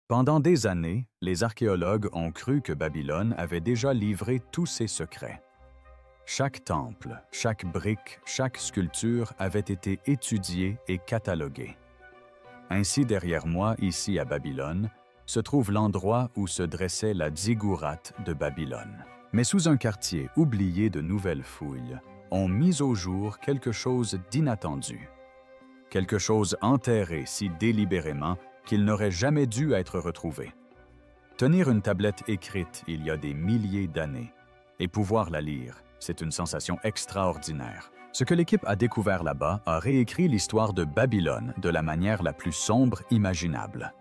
Pendant des années, les archéologues ont cru que Babylone avait déjà livré tous ses secrets. Chaque temple, chaque brique, chaque sculpture avait été étudiée et cataloguée. Ainsi, derrière moi, ici à Babylone, se trouve l'endroit où se dressait la ziggourate de Babylone. Mais sous un quartier oublié de nouvelles fouilles, on mit au jour quelque chose d'inattendu. Quelque chose enterré si délibérément qu'il n'aurait jamais dû être retrouvé. Tenir une tablette écrite il y a des milliers d'années et pouvoir la lire, c'est une sensation extraordinaire. Ce que l'équipe a découvert là-bas a réécrit l'histoire de Babylone de la manière la plus sombre imaginable.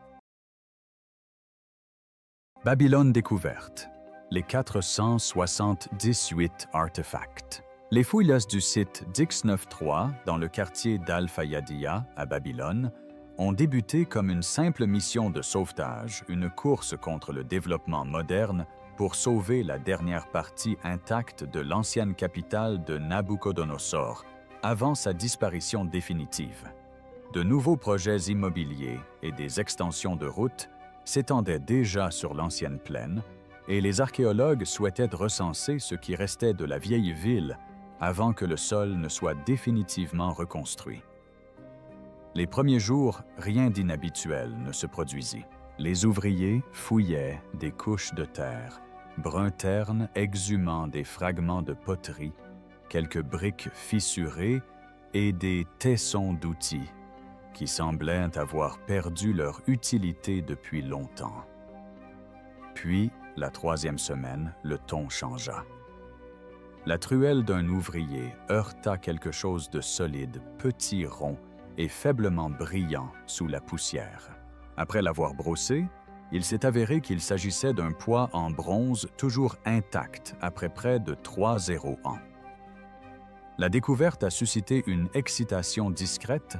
Babylone découverte. Les 478 artefacts. Les fouilles du site d'X93 dans le quartier d'Al-Fayadiyya à Babylone ont débuté comme une simple mission de sauvetage, une course contre le développement moderne pour sauver la dernière partie intacte de l'ancienne capitale de Nabucodonosor avant sa disparition définitive. De nouveaux projets immobiliers et des extensions de routes s'étendaient déjà sur l'ancienne plaine et les archéologues souhaitaient recenser ce qui restait de la vieille ville avant que le sol ne soit définitivement reconstruit. Les premiers jours, rien d'inhabituel ne se produisit. Les ouvriers fouillaient des couches de terre, brun terne exhumant des fragments de poterie, quelques briques fissurées et des tessons d'outils qui semblaient avoir perdu leur utilité depuis longtemps. Puis, la troisième semaine, le ton changea. La truelle d'un ouvrier heurta quelque chose de solide, petit, rond et faiblement brillant sous la poussière. Après l'avoir brossé, il s'est avéré qu'il s'agissait d'un poids en bronze toujours intact après près de 3 ans. La découverte a suscité une excitation discrète,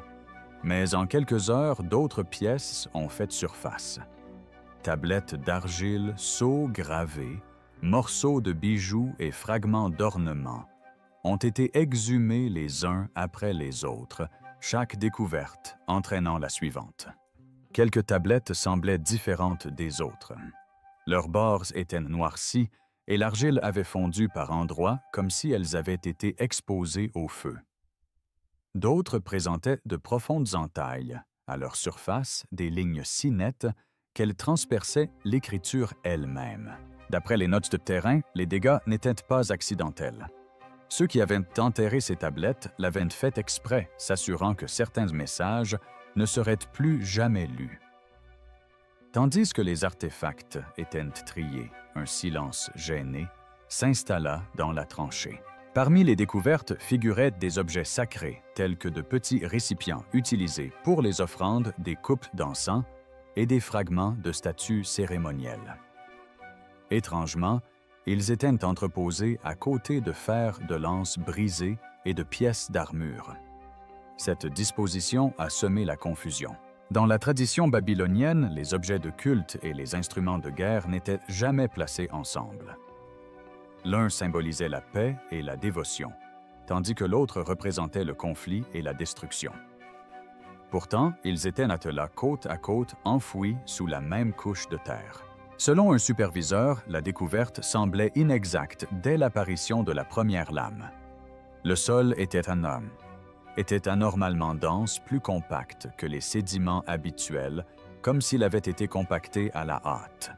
mais en quelques heures, d'autres pièces ont fait surface. Tablettes d'argile, sceaux gravés, morceaux de bijoux et fragments d'ornements ont été exhumés les uns après les autres, chaque découverte entraînant la suivante. Quelques tablettes semblaient différentes des autres. Leurs bords étaient noircis et l'argile avait fondu par endroits comme si elles avaient été exposées au feu. D'autres présentaient de profondes entailles, à leur surface des lignes si nettes qu'elles transperçaient l'écriture elle-même. D'après les notes de terrain, les dégâts n'étaient pas accidentels. Ceux qui avaient enterré ces tablettes l'avaient fait exprès, s'assurant que certains messages ne seraient plus jamais lus. Tandis que les artefacts étaient triés, un silence gêné s'installa dans la tranchée. Parmi les découvertes figuraient des objets sacrés, tels que de petits récipients utilisés pour les offrandes, des coupes d'encens et des fragments de statues cérémonielles. Étrangement, ils étaient entreposés à côté de fers de lance brisés et de pièces d'armure. Cette disposition a semé la confusion. Dans la tradition babylonienne, les objets de culte et les instruments de guerre n'étaient jamais placés ensemble. L'un symbolisait la paix et la dévotion, tandis que l'autre représentait le conflit et la destruction. Pourtant, ils étaient attelés côte à côte, enfouis sous la même couche de terre. Selon un superviseur, la découverte semblait inexacte dès l'apparition de la première lame. Le sol était anormalement dense, plus compact que les sédiments habituels, comme s'il avait été compacté à la hâte.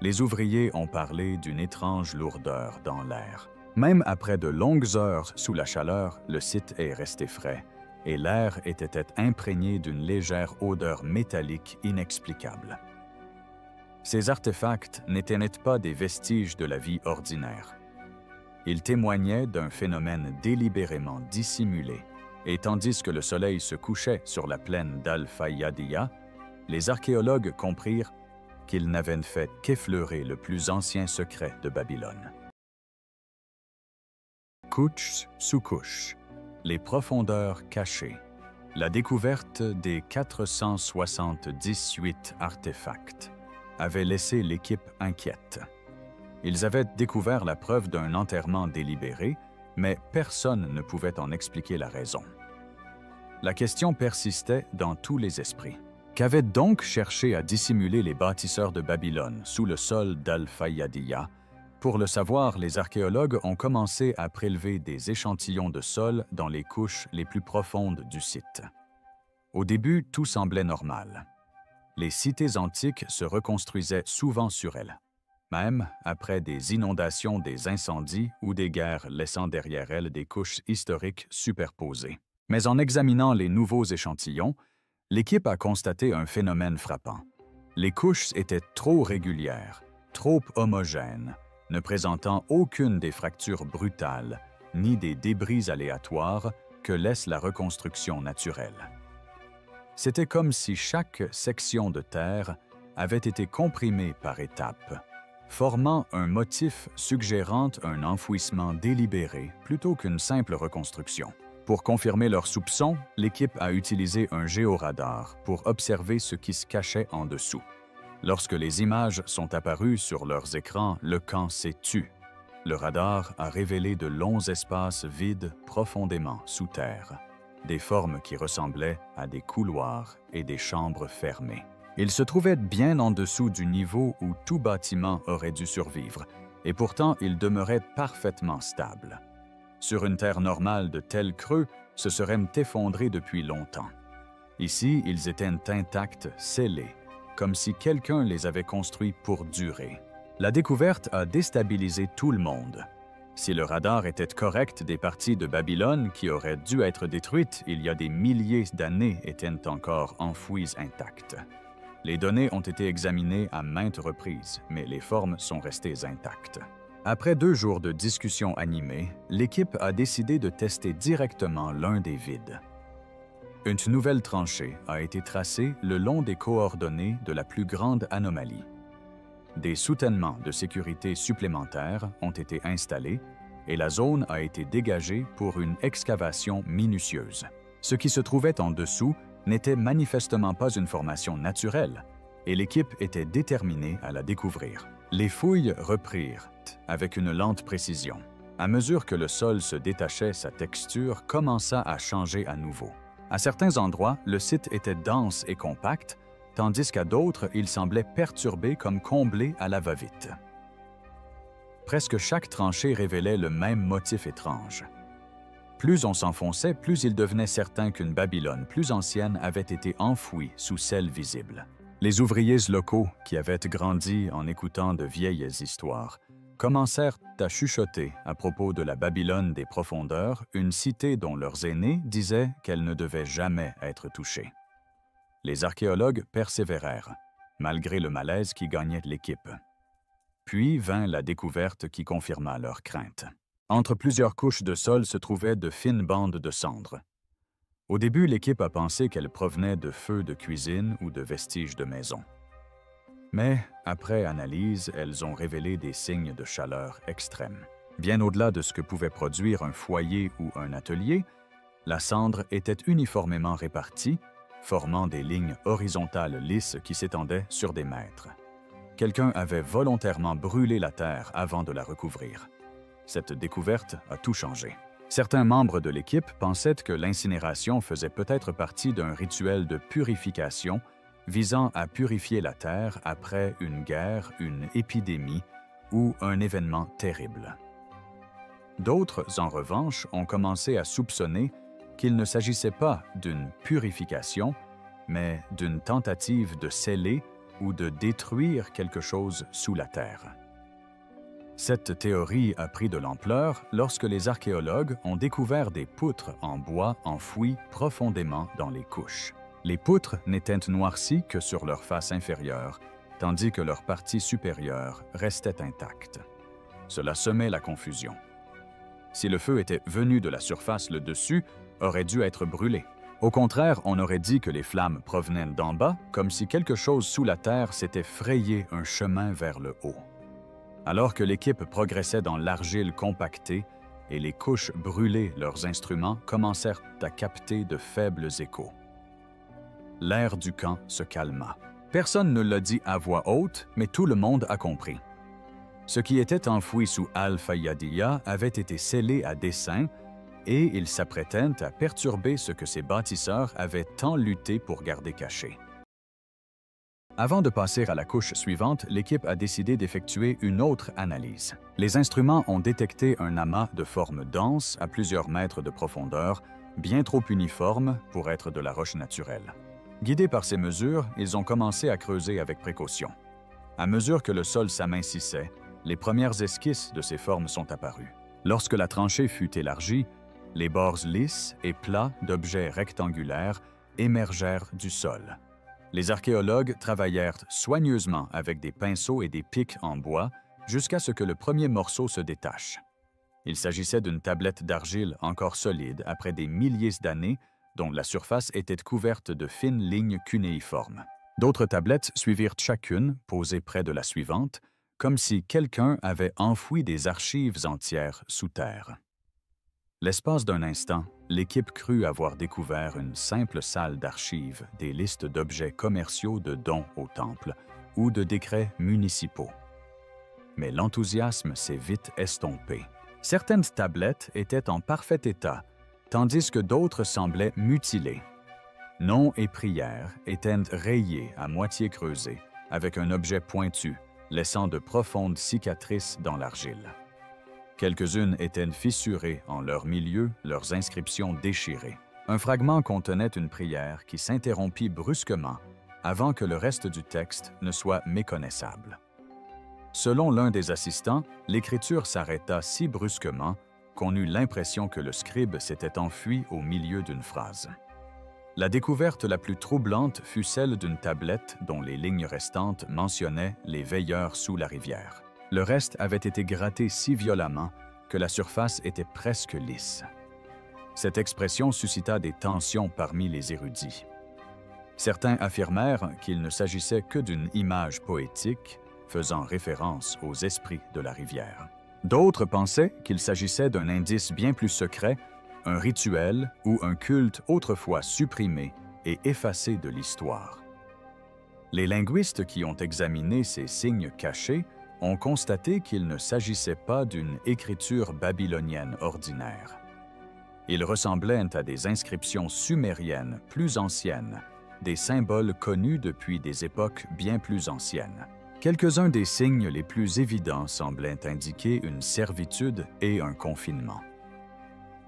Les ouvriers ont parlé d'une étrange lourdeur dans l'air. Même après de longues heures sous la chaleur, le site est resté frais, et l'air était imprégné d'une légère odeur métallique inexplicable. Ces artefacts n'étaient pas des vestiges de la vie ordinaire. Ils témoignaient d'un phénomène délibérément dissimulé, et tandis que le soleil se couchait sur la plaine d'Al-Fayadiyya, les archéologues comprirent qu'ils n'avaient fait qu'effleurer le plus ancien secret de Babylone. Couche sous couche, les profondeurs cachées, la découverte des 478 artefacts avait laissé l'équipe inquiète. Ils avaient découvert la preuve d'un enterrement délibéré, mais personne ne pouvait en expliquer la raison. La question persistait dans tous les esprits. Qu'avaient donc cherché à dissimuler les bâtisseurs de Babylone sous le sol d'Al-Fayyadiyya? Pour le savoir, les archéologues ont commencé à prélever des échantillons de sol dans les couches les plus profondes du site. Au début, tout semblait normal. Les cités antiques se reconstruisaient souvent sur elles, même après des inondations, des incendies ou des guerres laissant derrière elles des couches historiques superposées. Mais en examinant les nouveaux échantillons, l'équipe a constaté un phénomène frappant. Les couches étaient trop régulières, trop homogènes, ne présentant aucune des fractures brutales ni des débris aléatoires que laisse la reconstruction naturelle. C'était comme si chaque section de terre avait été comprimée par étapes, formant un motif suggérant un enfouissement délibéré plutôt qu'une simple reconstruction. Pour confirmer leurs soupçons, l'équipe a utilisé un géoradar pour observer ce qui se cachait en dessous. Lorsque les images sont apparues sur leurs écrans, le camp s'est tu. Le radar a révélé de longs espaces vides profondément sous terre, des formes qui ressemblaient à des couloirs et des chambres fermées. Ils se trouvaient bien en dessous du niveau où tout bâtiment aurait dû survivre, et pourtant ils demeuraient parfaitement stables. Sur une terre normale, de tels creux se seraient effondrés depuis longtemps. Ici, ils étaient intacts, scellés, comme si quelqu'un les avait construits pour durer. La découverte a déstabilisé tout le monde. Si le radar était correct, des parties de Babylone qui auraient dû être détruites il y a des milliers d'années étaient encore enfouies intactes. Les données ont été examinées à maintes reprises, mais les formes sont restées intactes. Après 2 jours de discussions animées, l'équipe a décidé de tester directement l'un des vides. Une nouvelle tranchée a été tracée le long des coordonnées de la plus grande anomalie. Des soutènements de sécurité supplémentaires ont été installés et la zone a été dégagée pour une excavation minutieuse. Ce qui se trouvait en dessous n'était manifestement pas une formation naturelle et l'équipe était déterminée à la découvrir. Les fouilles reprirent avec une lente précision. À mesure que le sol se détachait, sa texture commença à changer à nouveau. À certains endroits, le site était dense et compact, tandis qu'à d'autres, il semblait perturbé comme comblé à la va-vite. Presque chaque tranchée révélait le même motif étrange. Plus on s'enfonçait, plus il devenait certain qu'une Babylone plus ancienne avait été enfouie sous celle visible. Les ouvriers locaux, qui avaient grandi en écoutant de vieilles histoires, commencèrent à chuchoter à propos de la Babylone des profondeurs, une cité dont leurs aînés disaient qu'elle ne devait jamais être touchée. Les archéologues persévérèrent, malgré le malaise qui gagnait l'équipe. Puis vint la découverte qui confirma leurs craintes. Entre plusieurs couches de sol se trouvaient de fines bandes de cendres. Au début, l'équipe a pensé qu'elles provenaient de feux de cuisine ou de vestiges de maison. Mais, après analyse, elles ont révélé des signes de chaleur extrême. Bien au-delà de ce que pouvait produire un foyer ou un atelier, la cendre était uniformément répartie, formant des lignes horizontales lisses qui s'étendaient sur des mètres. Quelqu'un avait volontairement brûlé la terre avant de la recouvrir. Cette découverte a tout changé. Certains membres de l'équipe pensaient que l'incinération faisait peut-être partie d'un rituel de purification visant à purifier la terre après une guerre, une épidémie ou un événement terrible. D'autres, en revanche, ont commencé à soupçonner qu'il ne s'agissait pas d'une purification, mais d'une tentative de sceller ou de détruire quelque chose sous la terre. Cette théorie a pris de l'ampleur lorsque les archéologues ont découvert des poutres en bois enfouies profondément dans les couches. Les poutres n'étaient noircies que sur leur face inférieure, tandis que leur partie supérieure restait intacte. Cela semait la confusion. Si le feu était venu de la surface, le dessus aurait dû être brûlé. Au contraire, on aurait dit que les flammes provenaient d'en bas, comme si quelque chose sous la terre s'était frayé un chemin vers le haut. Alors que l'équipe progressait dans l'argile compactée et les couches brûlées, leurs instruments commencèrent à capter de faibles échos. L'air du camp se calma. Personne ne l'a dit à voix haute, mais tout le monde a compris. Ce qui était enfoui sous Al-Fayyadiyya avait été scellé à dessein et ils s'apprêtaient à perturber ce que ces bâtisseurs avaient tant lutté pour garder caché. Avant de passer à la couche suivante, l'équipe a décidé d'effectuer une autre analyse. Les instruments ont détecté un amas de forme dense à plusieurs mètres de profondeur, bien trop uniforme pour être de la roche naturelle. Guidés par ces mesures, ils ont commencé à creuser avec précaution. À mesure que le sol s'amincissait, les premières esquisses de ces formes sont apparues. Lorsque la tranchée fut élargie, les bords lisses et plats d'objets rectangulaires émergèrent du sol. Les archéologues travaillèrent soigneusement avec des pinceaux et des pics en bois jusqu'à ce que le premier morceau se détache. Il s'agissait d'une tablette d'argile encore solide après des milliers d'années dont la surface était couverte de fines lignes cunéiformes. D'autres tablettes suivirent chacune, posées près de la suivante, comme si quelqu'un avait enfoui des archives entières sous terre. L'espace d'un instant, l'équipe crut avoir découvert une simple salle d'archives des listes d'objets commerciaux de dons au temple ou de décrets municipaux. Mais l'enthousiasme s'est vite estompé. Certaines tablettes étaient en parfait état, tandis que d'autres semblaient mutilées. Noms et prières étaient rayés à moitié creusés, avec un objet pointu, laissant de profondes cicatrices dans l'argile. Quelques-unes étaient fissurées en leur milieu, leurs inscriptions déchirées. Un fragment contenait une prière qui s'interrompit brusquement avant que le reste du texte ne soit méconnaissable. Selon l'un des assistants, l'écriture s'arrêta si brusquement qu'on eut l'impression que le scribe s'était enfui au milieu d'une phrase. La découverte la plus troublante fut celle d'une tablette dont les lignes restantes mentionnaient les veilleurs sous la rivière. Le reste avait été gratté si violemment que la surface était presque lisse. Cette expression suscita des tensions parmi les érudits. Certains affirmèrent qu'il ne s'agissait que d'une image poétique faisant référence aux esprits de la rivière. D'autres pensaient qu'il s'agissait d'un indice bien plus secret, un rituel ou un culte autrefois supprimé et effacé de l'histoire. Les linguistes qui ont examiné ces signes cachés ont constaté qu'il ne s'agissait pas d'une écriture babylonienne ordinaire. Ils ressemblaient à des inscriptions sumériennes plus anciennes, des symboles connus depuis des époques bien plus anciennes. Quelques-uns des signes les plus évidents semblaient indiquer une servitude et un confinement.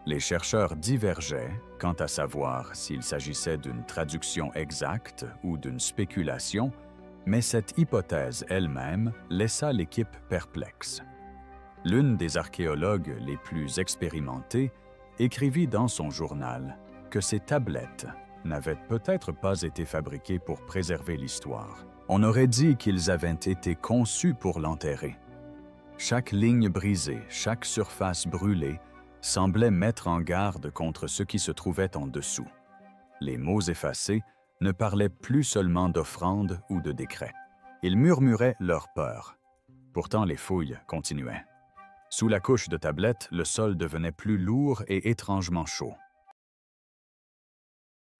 Les chercheurs divergeaient quant à savoir s'il s'agissait d'une traduction exacte ou d'une spéculation, mais cette hypothèse elle-même laissa l'équipe perplexe. L'une des archéologues les plus expérimentées écrivit dans son journal que ces tablettes n'avaient peut-être pas été fabriquées pour préserver l'histoire. On aurait dit qu'ils avaient été conçus pour l'enterrer. Chaque ligne brisée, chaque surface brûlée semblait mettre en garde contre ce qui se trouvait en dessous. Les mots effacés ne parlaient plus seulement d'offrandes ou de décrets. Ils murmuraient leur peur. Pourtant, les fouilles continuaient. Sous la couche de tablettes, le sol devenait plus lourd et étrangement chaud.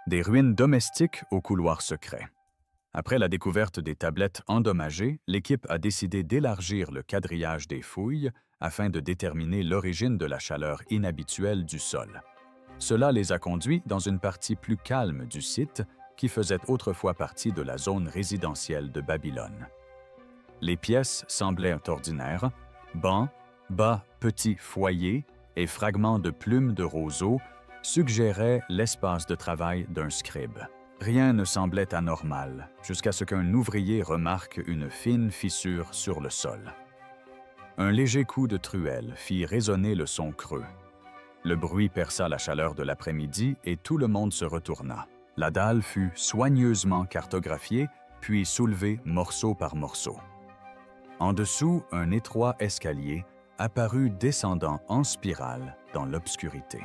Des ruines domestiques aux couloirs secrets. Après la découverte des tablettes endommagées, l'équipe a décidé d'élargir le quadrillage des fouilles afin de déterminer l'origine de la chaleur inhabituelle du sol. Cela les a conduits dans une partie plus calme du site qui faisait autrefois partie de la zone résidentielle de Babylone. Les pièces semblaient ordinaires, bancs, bas petits foyers et fragments de plumes de roseaux suggéraient l'espace de travail d'un scribe. Rien ne semblait anormal, jusqu'à ce qu'un ouvrier remarque une fine fissure sur le sol. Un léger coup de truelle fit résonner le son creux. Le bruit perça la chaleur de l'après-midi et tout le monde se retourna. La dalle fut soigneusement cartographiée, puis soulevée morceau par morceau. En dessous, un étroit escalier apparut descendant en spirale dans l'obscurité.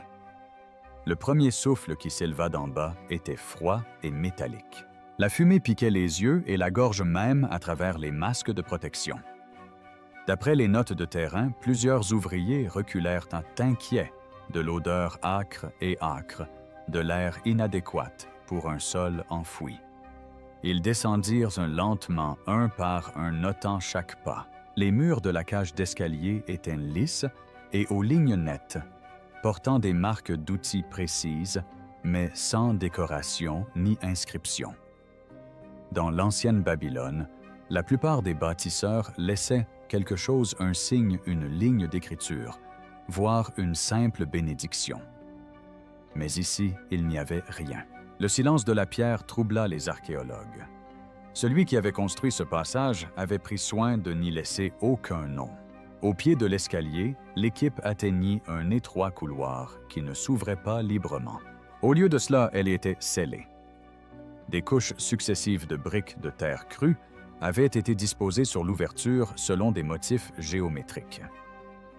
Le premier souffle qui s'éleva d'en bas était froid et métallique. La fumée piquait les yeux et la gorge même à travers les masques de protection. D'après les notes de terrain, plusieurs ouvriers reculèrent inquiets de l'odeur âcre et âcre, de l'air inadéquat pour un sol enfoui. Ils descendirent lentement, un par un, notant chaque pas. Les murs de la cage d'escalier étaient lisses et aux lignes nettes, portant des marques d'outils précises, mais sans décoration ni inscription. Dans l'ancienne Babylone, la plupart des bâtisseurs laissaient quelque chose, un signe, une ligne d'écriture, voire une simple bénédiction. Mais ici, il n'y avait rien. Le silence de la pierre troubla les archéologues. Celui qui avait construit ce passage avait pris soin de n'y laisser aucun nom. Au pied de l'escalier, l'équipe atteignit un étroit couloir qui ne s'ouvrait pas librement. Au lieu de cela, elle était scellée. Des couches successives de briques de terre crue avaient été disposées sur l'ouverture selon des motifs géométriques.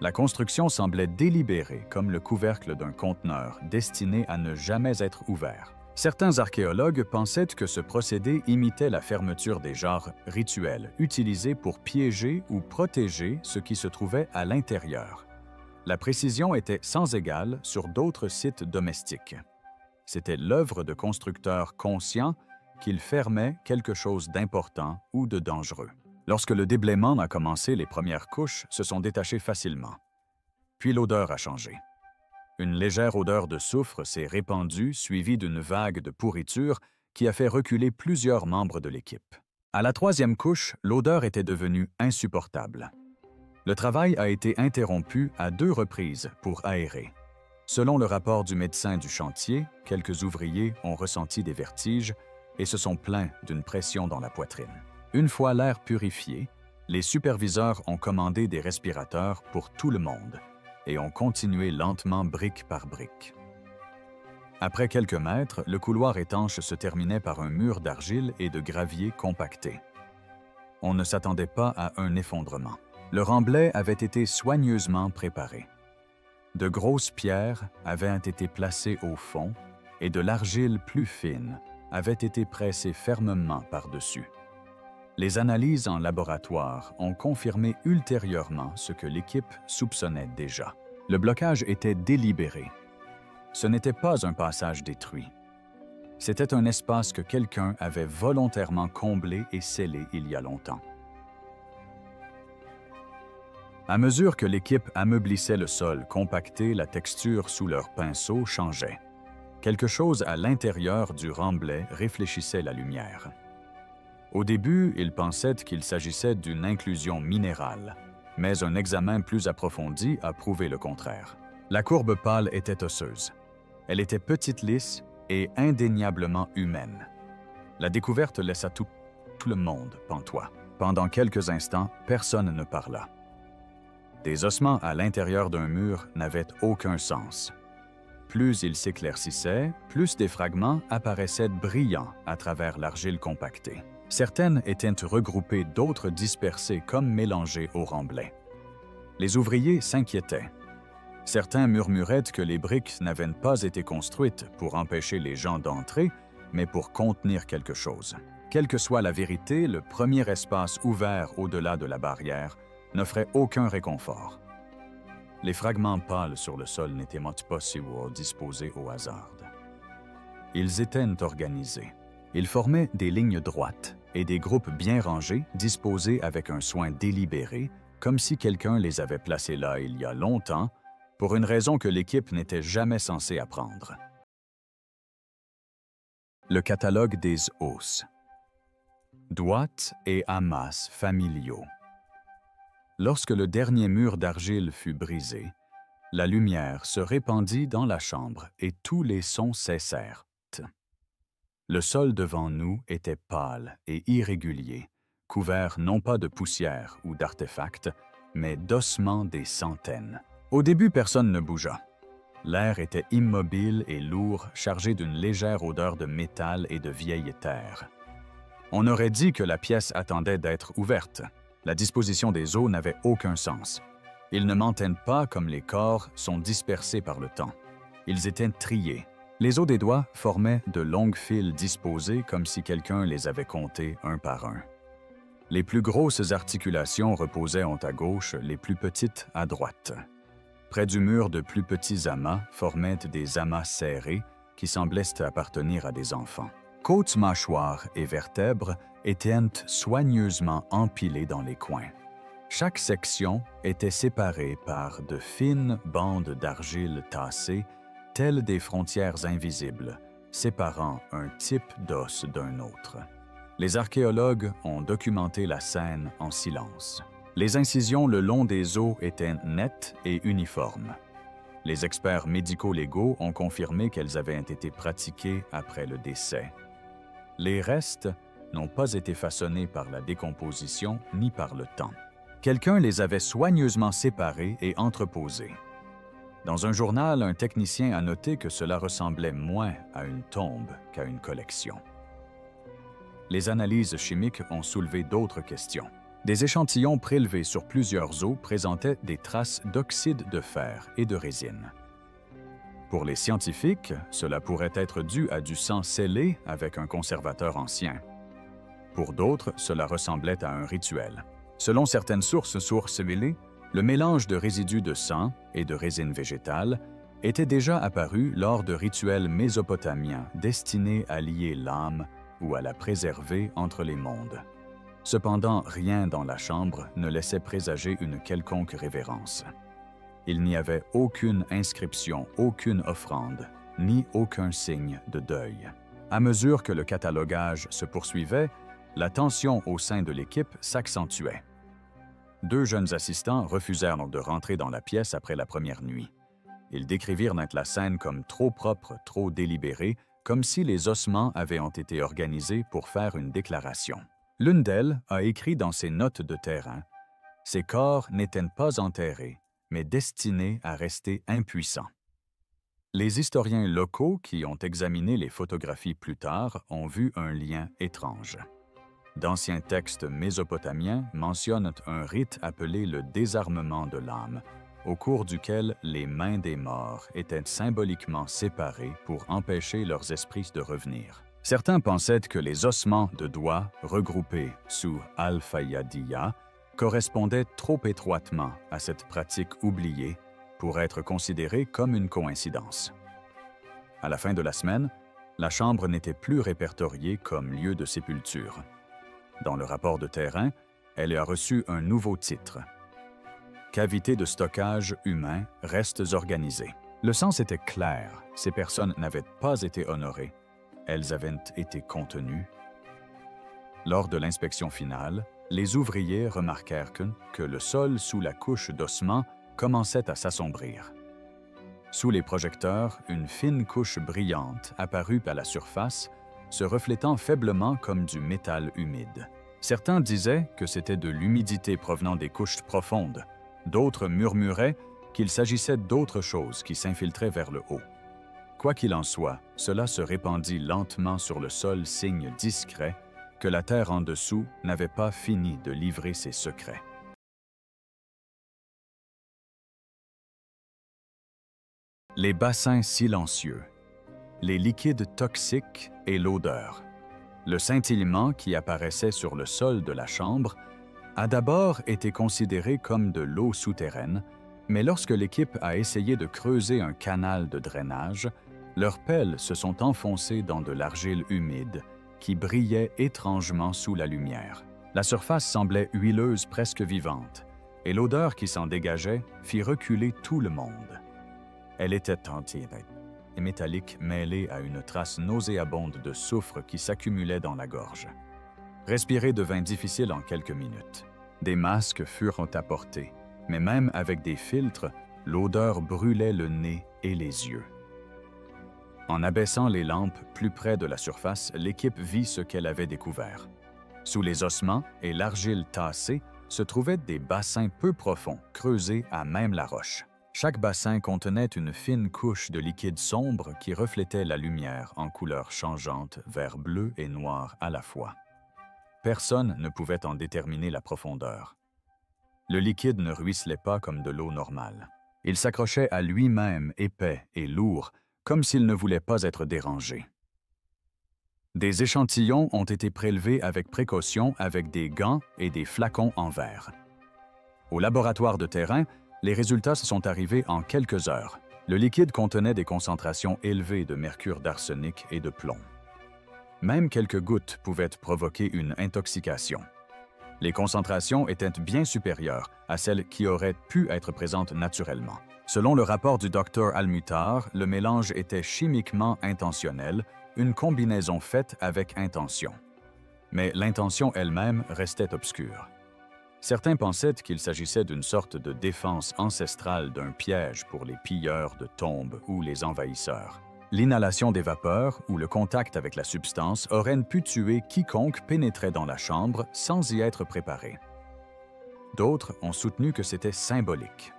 La construction semblait délibérée comme le couvercle d'un conteneur destiné à ne jamais être ouvert. Certains archéologues pensaient que ce procédé imitait la fermeture des jarres rituelles utilisées pour piéger ou protéger ce qui se trouvait à l'intérieur. La précision était sans égale sur d'autres sites domestiques. C'était l'œuvre de constructeurs conscients qu'ils fermaient quelque chose d'important ou de dangereux. Lorsque le déblaiement a commencé, les premières couches se sont détachées facilement. Puis l'odeur a changé. Une légère odeur de soufre s'est répandue, suivie d'une vague de pourriture qui a fait reculer plusieurs membres de l'équipe. À la troisième couche, l'odeur était devenue insupportable. Le travail a été interrompu à 2 reprises pour aérer. Selon le rapport du médecin du chantier, quelques ouvriers ont ressenti des vertiges et se sont plaints d'une pression dans la poitrine. Une fois l'air purifié, les superviseurs ont commandé des respirateurs pour tout le monde et ont continué lentement brique par brique. Après quelques mètres, le couloir étanche se terminait par un mur d'argile et de gravier compacté. On ne s'attendait pas à un effondrement. Le remblai avait été soigneusement préparé. De grosses pierres avaient été placées au fond et de l'argile plus fine avait été pressée fermement par-dessus. Les analyses en laboratoire ont confirmé ultérieurement ce que l'équipe soupçonnait déjà. Le blocage était délibéré. Ce n'était pas un passage détruit. C'était un espace que quelqu'un avait volontairement comblé et scellé il y a longtemps. À mesure que l'équipe ameublissait le sol compacté, la texture sous leur pinceau changeait. Quelque chose à l'intérieur du remblai réfléchissait la lumière. Au début, ils pensaient qu'il s'agissait d'une inclusion minérale, mais un examen plus approfondi a prouvé le contraire. La courbe pâle était osseuse. Elle était petite, lisse et indéniablement humaine. La découverte laissa tout le monde pantois. Pendant quelques instants, personne ne parla. Des ossements à l'intérieur d'un mur n'avaient aucun sens. Plus ils s'éclaircissaient, plus des fragments apparaissaient brillants à travers l'argile compactée. Certaines étaient regroupées, d'autres dispersées comme mélangées au remblai. Les ouvriers s'inquiétaient. Certains murmuraient que les briques n'avaient pas été construites pour empêcher les gens d'entrer, mais pour contenir quelque chose. Quelle que soit la vérité, le premier espace ouvert au-delà de la barrière n'offrait aucun réconfort. Les fragments pâles sur le sol n'étaient pas disposés au hasard. Ils étaient organisés. Ils formaient des lignes droites et des groupes bien rangés, disposés avec un soin délibéré, comme si quelqu'un les avait placés là il y a longtemps, pour une raison que l'équipe n'était jamais censée apprendre. Le catalogue des os. Droites et amas familiaux. Lorsque le dernier mur d'argile fut brisé, la lumière se répandit dans la chambre et tous les sons cessèrent. Le sol devant nous était pâle et irrégulier, couvert non pas de poussière ou d'artefacts, mais d'ossements des centaines. Au début, personne ne bougea. L'air était immobile et lourd, chargé d'une légère odeur de métal et de vieille terre. On aurait dit que la pièce attendait d'être ouverte. La disposition des os n'avait aucun sens. Ils ne m'entendent pas comme les corps sont dispersés par le temps. Ils étaient triés. Les os des doigts formaient de longues files disposées comme si quelqu'un les avait comptés un par un. Les plus grosses articulations reposaient à gauche, les plus petites à droite. Près du mur, de plus petits amas formaient des amas serrés qui semblaient appartenir à des enfants. Côtes, mâchoires et vertèbres étaient soigneusement empilées dans les coins. Chaque section était séparée par de fines bandes d'argile tassées, telles des frontières invisibles, séparant un type d'os d'un autre. Les archéologues ont documenté la scène en silence. Les incisions le long des os étaient nettes et uniformes. Les experts médico-légaux ont confirmé qu'elles avaient été pratiquées après le décès. Les restes n'ont pas été façonnés par la décomposition ni par le temps. Quelqu'un les avait soigneusement séparés et entreposés. Dans un journal, un technicien a noté que cela ressemblait moins à une tombe qu'à une collection. Les analyses chimiques ont soulevé d'autres questions. Des échantillons prélevés sur plusieurs os présentaient des traces d'oxyde de fer et de résine. Pour les scientifiques, cela pourrait être dû à du sang scellé avec un conservateur ancien. Pour d'autres, cela ressemblait à un rituel. Selon certaines sources civiles, le mélange de résidus de sang et de résine végétale était déjà apparu lors de rituels mésopotamiens destinés à lier l'âme ou à la préserver entre les mondes. Cependant, rien dans la chambre ne laissait présager une quelconque révérence. Il n'y avait aucune inscription, aucune offrande, ni aucun signe de deuil. À mesure que le catalogage se poursuivait, la tension au sein de l'équipe s'accentuait. 2 jeunes assistants refusèrent de rentrer dans la pièce après la première nuit. Ils décrivirent la scène comme trop propre, trop délibérée, comme si les ossements avaient été organisés pour faire une déclaration. L'une d'elles a écrit dans ses notes de terrain « Ces corps n'étaient pas enterrés, mais destinés à rester impuissants ». Les historiens locaux qui ont examiné les photographies plus tard ont vu un lien étrange. D'anciens textes mésopotamiens mentionnent un rite appelé le désarmement de l'âme, au cours duquel les mains des morts étaient symboliquement séparées pour empêcher leurs esprits de revenir. Certains pensaient que les ossements de doigts regroupés sous Al-Fayyadiyya correspondaient trop étroitement à cette pratique oubliée pour être considérée comme une coïncidence. À la fin de la semaine, la chambre n'était plus répertoriée comme lieu de sépulture. Dans le rapport de terrain, elle a reçu un nouveau titre. Cavité de stockage humain, restes organisés. Le sens était clair, ces personnes n'avaient pas été honorées. Elles avaient été contenues. Lors de l'inspection finale, les ouvriers remarquèrent que le sol sous la couche d'ossements commençait à s'assombrir. Sous les projecteurs, une fine couche brillante apparut à la surface, se reflétant faiblement comme du métal humide. Certains disaient que c'était de l'humidité provenant des couches profondes. D'autres murmuraient qu'il s'agissait d'autre chose qui s'infiltrait vers le haut. Quoi qu'il en soit, cela se répandit lentement sur le sol, signe discret que la terre en dessous n'avait pas fini de livrer ses secrets. Les bassins silencieux, les liquides toxiques et l'odeur. Le scintillement qui apparaissait sur le sol de la chambre a d'abord été considéré comme de l'eau souterraine, mais lorsque l'équipe a essayé de creuser un canal de drainage, leurs pelles se sont enfoncées dans de l'argile humide qui brillait étrangement sous la lumière. La surface semblait huileuse, presque vivante, et l'odeur qui s'en dégageait fit reculer tout le monde. Elle était tentée et métallique, mêlée à une trace nauséabonde de soufre qui s'accumulait dans la gorge. Respirer devint difficile en quelques minutes. Des masques furent apportés, mais même avec des filtres, l'odeur brûlait le nez et les yeux. En abaissant les lampes plus près de la surface, l'équipe vit ce qu'elle avait découvert. Sous les ossements et l'argile tassée se trouvaient des bassins peu profonds, creusés à même la roche. Chaque bassin contenait une fine couche de liquide sombre qui reflétait la lumière en couleurs changeantes vers bleu et noir à la fois. Personne ne pouvait en déterminer la profondeur. Le liquide ne ruisselait pas comme de l'eau normale. Il s'accrochait à lui-même épais et lourd, comme s'il ne voulait pas être dérangé. Des échantillons ont été prélevés avec précaution avec des gants et des flacons en verre. Au laboratoire de terrain, les résultats se sont arrivés en quelques heures. Le liquide contenait des concentrations élevées de mercure d'arsenic et de plomb. Même quelques gouttes pouvaient provoquer une intoxication. Les concentrations étaient bien supérieures à celles qui auraient pu être présentes naturellement. Selon le rapport du Dr Al-Mutar, le mélange était chimiquement intentionnel, une combinaison faite avec intention. mais l'intention elle-même restait obscure. Certains pensaient qu'il s'agissait d'une sorte de défense ancestrale d'un piège pour les pilleurs de tombes ou les envahisseurs. L'inhalation des vapeurs ou le contact avec la substance auraient pu tuer quiconque pénétrait dans la chambre sans y être préparé. D'autres ont soutenu que c'était symbolique.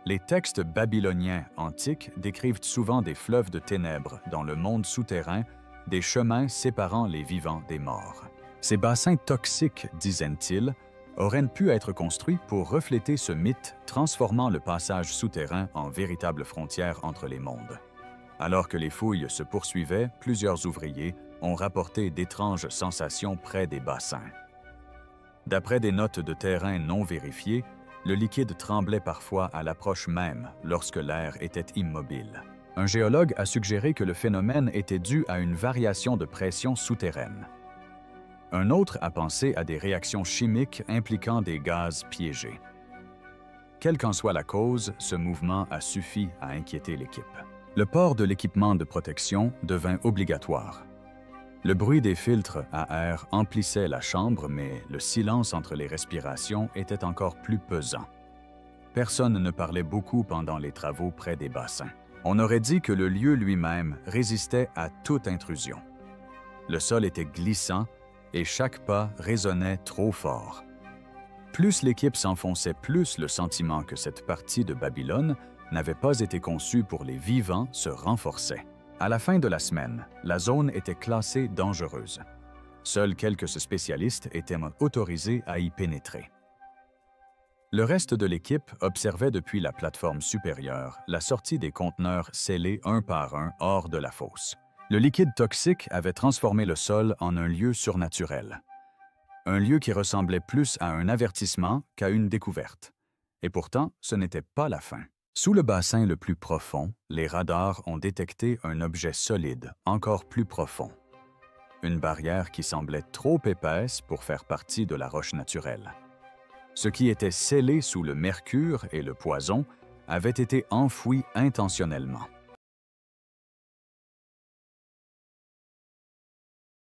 Les textes babyloniens antiques décrivent souvent des fleuves de ténèbres dans le monde souterrain, des chemins séparant les vivants des morts. Ces bassins toxiques, disaient-ils, auraient pu être construits pour refléter ce mythe, transformant le passage souterrain en véritable frontière entre les mondes. Alors que les fouilles se poursuivaient, plusieurs ouvriers ont rapporté d'étranges sensations près des bassins. D'après des notes de terrain non vérifiées, le liquide tremblait parfois à l'approche même lorsque l'air était immobile. Un géologue a suggéré que le phénomène était dû à une variation de pression souterraine. Un autre a pensé à des réactions chimiques impliquant des gaz piégés. Quelle qu'en soit la cause, ce mouvement a suffi à inquiéter l'équipe. Le port de l'équipement de protection devint obligatoire. Le bruit des filtres à air emplissait la chambre, mais le silence entre les respirations était encore plus pesant. Personne ne parlait beaucoup pendant les travaux près des bassins. On aurait dit que le lieu lui-même résistait à toute intrusion. Le sol était glissant et chaque pas résonnait trop fort. Plus l'équipe s'enfonçait, plus le sentiment que cette partie de Babylone n'avait pas été conçue pour les vivants se renforçait. À la fin de la semaine, la zone était classée dangereuse. Seuls quelques spécialistes étaient autorisés à y pénétrer. Le reste de l'équipe observait depuis la plateforme supérieure la sortie des conteneurs scellés un par un hors de la fosse. Le liquide toxique avait transformé le sol en un lieu surnaturel. Un lieu qui ressemblait plus à un avertissement qu'à une découverte. Et pourtant, ce n'était pas la fin. Sous le bassin le plus profond, les radars ont détecté un objet solide, encore plus profond. Une barrière qui semblait trop épaisse pour faire partie de la roche naturelle. Ce qui était scellé sous le mercure et le poison avait été enfoui intentionnellement.